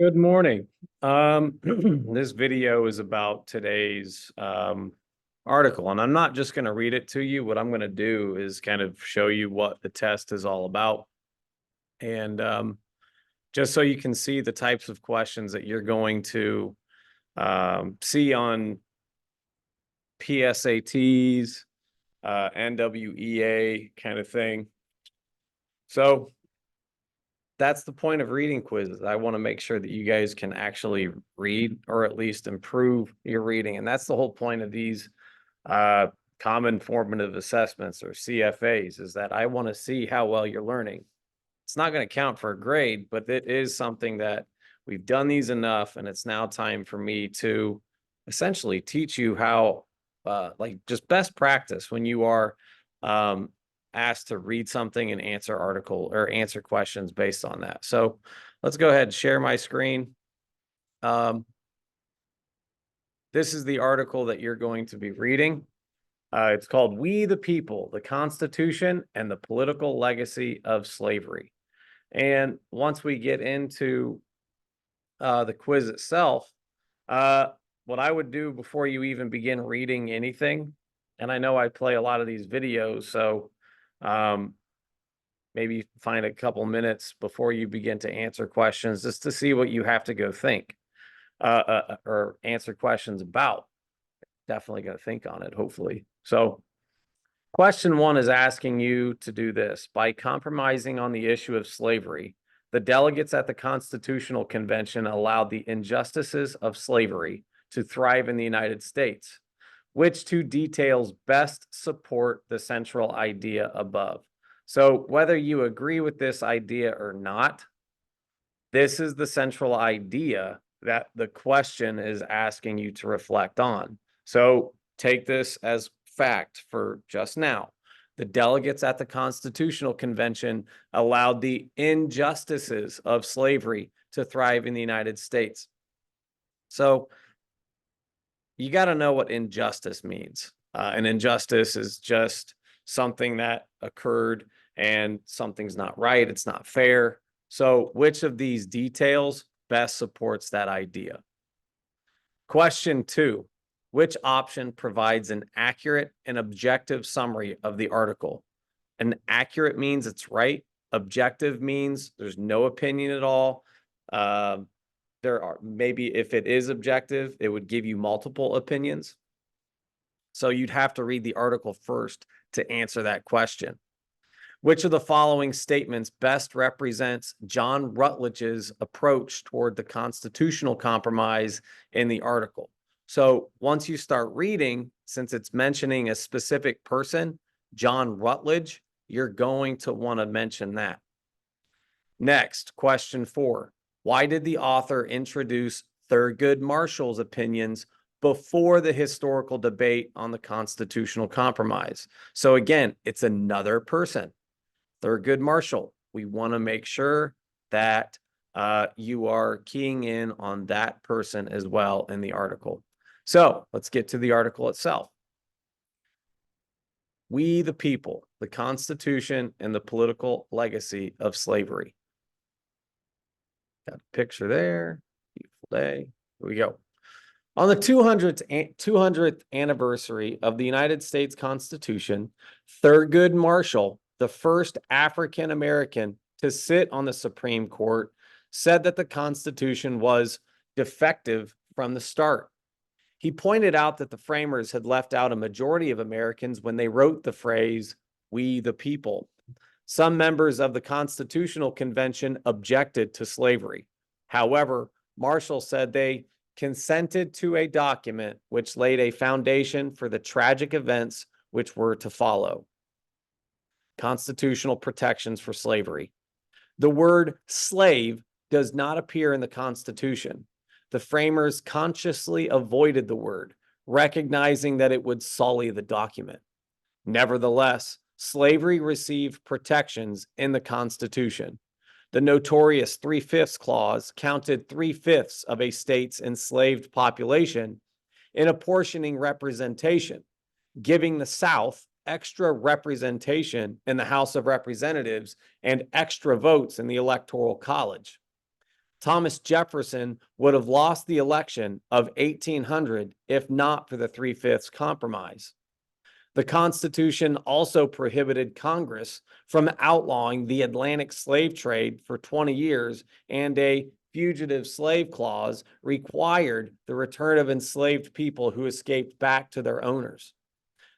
Good morning. This video is about today's article, and I'm not just going to read it to you. What I'm going to do is kind of show you what the test is all about, and just so you can see the types of questions that you're going to see on PSATs, NWEA kind of thing. So that's the point of reading quizzes. I want to make sure that you guys can actually read or at least improve your reading. And that's the whole point of these uh, common formative assessments or CFAs, is that I want to see how well you're learning. It's not going to count for a grade, but it is something that we've done these enough, and it's now time for me to essentially teach you how, like just best practice when you are um, asked to read something and answer article or answer questions based on that. So let's go ahead and share my screen. This is the article that you're going to be reading. It's called "We the People, the Constitution and the Political Legacy of Slavery." And once we get into the quiz itself, uh, what I would do before you even begin reading anything, and I know I play a lot of these videos, so um, maybe find a couple minutes before you begin to answer questions just to see what you have to go think or answer questions about. Definitely going to think on it, hopefully. So question one is asking you to do this. By compromising on the issue of slavery, the delegates at the Constitutional Convention allowed the injustices of slavery to thrive in the United States. Which two details best support the central idea above? So whether you agree with this idea or not, this is the central idea that the question is asking you to reflect on. So take this as fact for just now. The delegates at the Constitutional Convention allowed the injustices of slavery to thrive in the United States. So you got to know what injustice means. An injustice is just something that occurred and something's not right, it's not fair. So which of these details best supports that idea? Question two, which option provides an accurate and objective summary of the article? An accurate means it's right. Objective means there's no opinion at all. Uh, there are maybe if it is objective, it would give you multiple opinions. So you'd have to read the article first to answer that question. Which of the following statements best represents John Rutledge's approach toward the constitutional compromise in the article? So once you start reading, since it's mentioning a specific person, John Rutledge, you're going to want to mention that. Next, question four. Why did the author introduce Thurgood Marshall's opinions before the historical debate on the constitutional compromise? So again, it's another person. Thurgood Marshall. We want to make sure that you are keying in on that person as well in the article. So let's get to the article itself. We the People, the Constitution and the Political Legacy of Slavery. Got a picture there. Beautiful day. Here we go. On the 200th anniversary of the United States Constitution, Thurgood Marshall, the first African American to sit on the Supreme Court, said that the Constitution was defective from the start. He pointed out that the framers had left out a majority of Americans when they wrote the phrase, "We the people." Some members of the Constitutional Convention objected to slavery. However, Marshall said they consented to a document which laid a foundation for the tragic events which were to follow. Constitutional protections for slavery. The word slave does not appear in the Constitution. The framers consciously avoided the word, recognizing that it would sully the document. Nevertheless, slavery received protections in the Constitution. The notorious 3/5 clause counted 3/5 of a state's enslaved population in apportioning representation, giving the South extra representation in the House of Representatives and extra votes in the Electoral College. Thomas Jefferson would have lost the election of 1800 if not for the Three-Fifths Compromise. The Constitution also prohibited Congress from outlawing the Atlantic slave trade for 20 years, and a fugitive slave clause required the return of enslaved people who escaped back to their owners.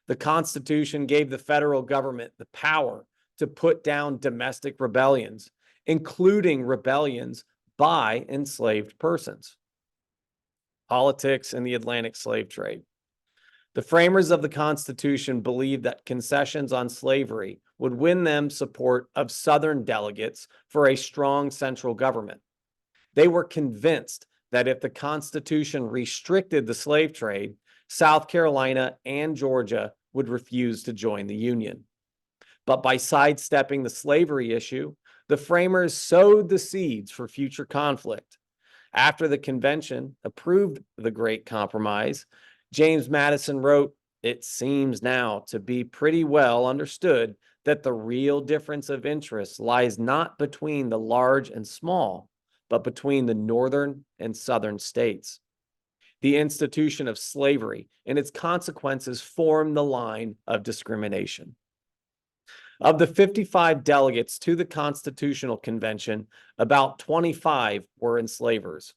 The Constitution gave the federal government the power to put down domestic rebellions, including rebellions by enslaved persons. Politics and the Atlantic slave trade. The framers of the Constitution believed that concessions on slavery would win them support of Southern delegates for a strong central government. They were convinced that if the Constitution restricted the slave trade, South Carolina and Georgia would refuse to join the Union. But by sidestepping the slavery issue, the framers sowed the seeds for future conflict. After the convention approved the Great Compromise, James Madison wrote, "It seems now to be pretty well understood that the real difference of interest lies not between the large and small, but between the northern and southern states. The institution of slavery and its consequences form the line of discrimination." Of the 55 delegates to the Constitutional Convention, about 25 were enslavers.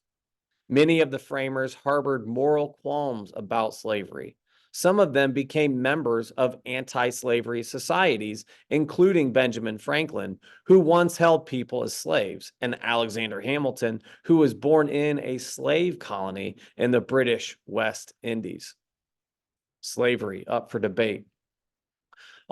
Many of the framers harbored moral qualms about slavery. Some of them became members of anti-slavery societies, including Benjamin Franklin, who once held people as slaves, and Alexander Hamilton, who was born in a slave colony in the British West Indies. Slavery up for debate.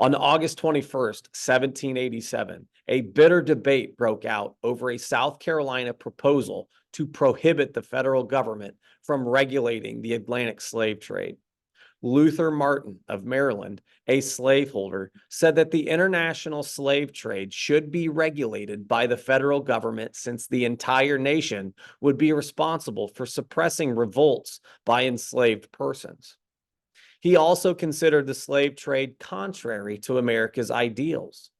On August 21st, 1787, a bitter debate broke out over a South Carolina proposal to prohibit the federal government from regulating the Atlantic slave trade. Luther Martin of Maryland, a slaveholder, said that the international slave trade should be regulated by the federal government since the entire nation would be responsible for suppressing revolts by enslaved persons. He also considered the slave trade contrary to America's ideals.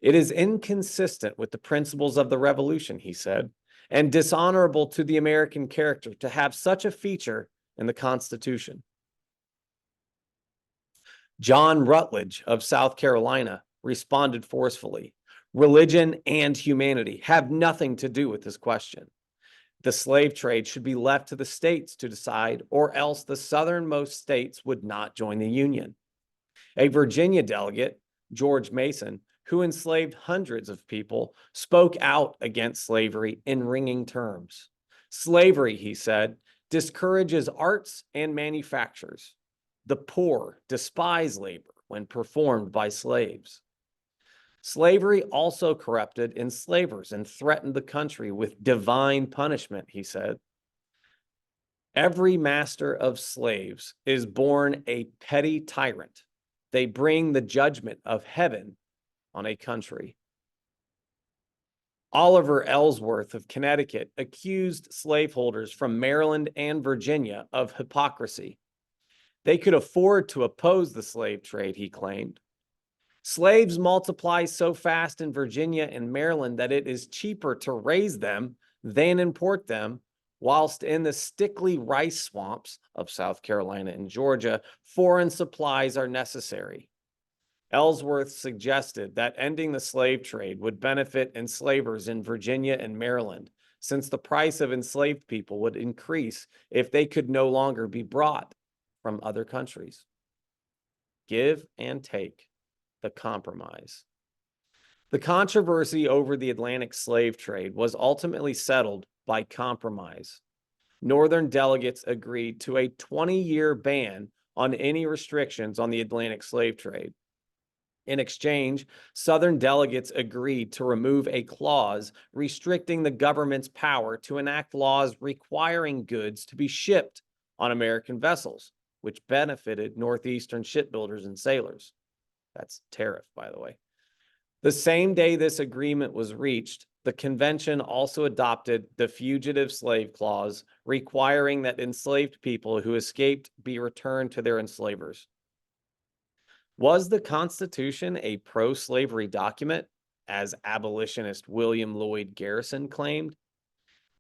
"It is inconsistent with the principles of the Revolution," he said, "and dishonorable to the American character to have such a feature in the Constitution." John Rutledge of South Carolina responded forcefully, "Religion and humanity have nothing to do with this question. The slave trade should be left to the states to decide, or else the southernmost states would not join the Union." A Virginia delegate, George Mason, who enslaved hundreds of people, spoke out against slavery in ringing terms. "Slavery," he said, "discourages arts and manufactures. The poor despise labor when performed by slaves." Slavery also corrupted enslavers and threatened the country with divine punishment, he said. "Every master of slaves is born a petty tyrant. They bring the judgment of heaven on a country." Oliver Ellsworth of Connecticut accused slaveholders from Maryland and Virginia of hypocrisy. They could afford to oppose the slave trade, he claimed. "Slaves multiply so fast in Virginia and Maryland that it is cheaper to raise them than import them, whilst in the stickly rice swamps of South Carolina and Georgia, foreign supplies are necessary." Ellsworth suggested that ending the slave trade would benefit enslavers in Virginia and Maryland, since the price of enslaved people would increase if they could no longer be brought from other countries. Give and take. The compromise. The controversy over the Atlantic slave trade was ultimately settled by compromise. Northern delegates agreed to a 20-year ban on any restrictions on the Atlantic slave trade. In exchange, Southern delegates agreed to remove a clause restricting the government's power to enact laws requiring goods to be shipped on American vessels, which benefited Northeastern shipbuilders and sailors. That's tariff, by the way. The same day this agreement was reached, the convention also adopted the Fugitive Slave Clause, requiring that enslaved people who escaped be returned to their enslavers. Was the Constitution a pro-slavery document, as abolitionist William Lloyd Garrison claimed?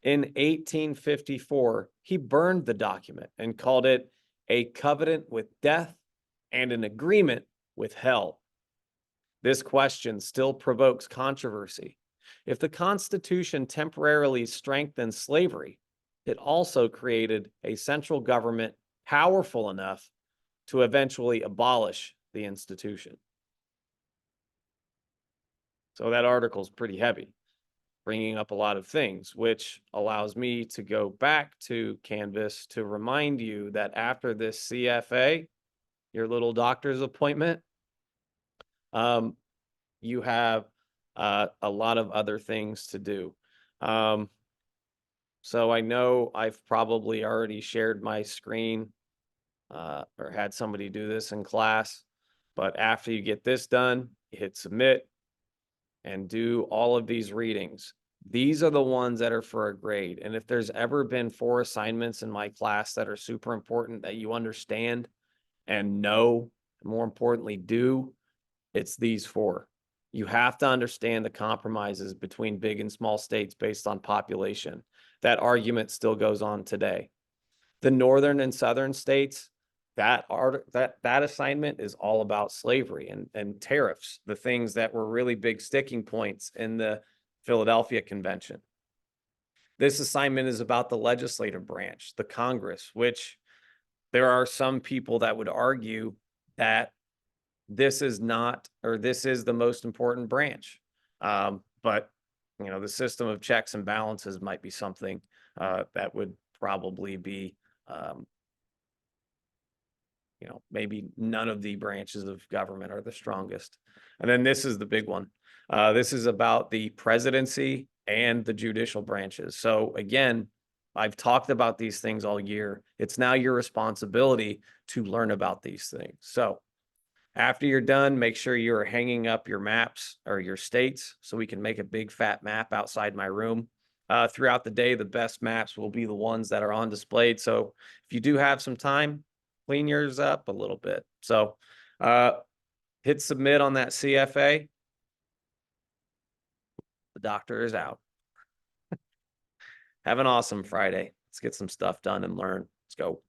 In 1854, he burned the document and called it a covenant with death and an agreement with hell. This question still provokes controversy. If the Constitution temporarily strengthened slavery, it also created a central government powerful enough to eventually abolish the institution. So that article is pretty heavy, bringing up a lot of things, which allows me to go back to Canvas to remind you that after this CFA, your little doctor's appointment, um, you have a lot of other things to do. Um, so I know I've probably already shared my screen or had somebody do this in class, but after you get this done, you hit submit and do all of these readings. These are the ones that are for a grade. And if there's ever been 4 assignments in my class that are super important that you understand and know, and more importantly, do, it's these 4. You have to understand the compromises between big and small states based on population. That argument still goes on today. The northern and southern states, that assignment is all about slavery and tariffs, the things that were really big sticking points in the Philadelphia Convention. This assignment is about the legislative branch, the Congress, which there are some people that would argue that this is not, or this is the most important branch. But you know, the system of checks and balances might be something that would probably be, you know, maybe none of the branches of government are the strongest. And then this is the big one. This is about the presidency and the judicial branches. So again, I've talked about these things all year. It's now your responsibility to learn about these things. So after you're done, make sure you're hanging up your maps or your states so we can make a big fat map outside my room. Throughout the day, the best maps will be the ones that are on display. So if you do have some time, clean yours up a little bit. So hit submit on that CFA. The doctor is out. Have an awesome Friday. Let's get some stuff done and learn. Let's go.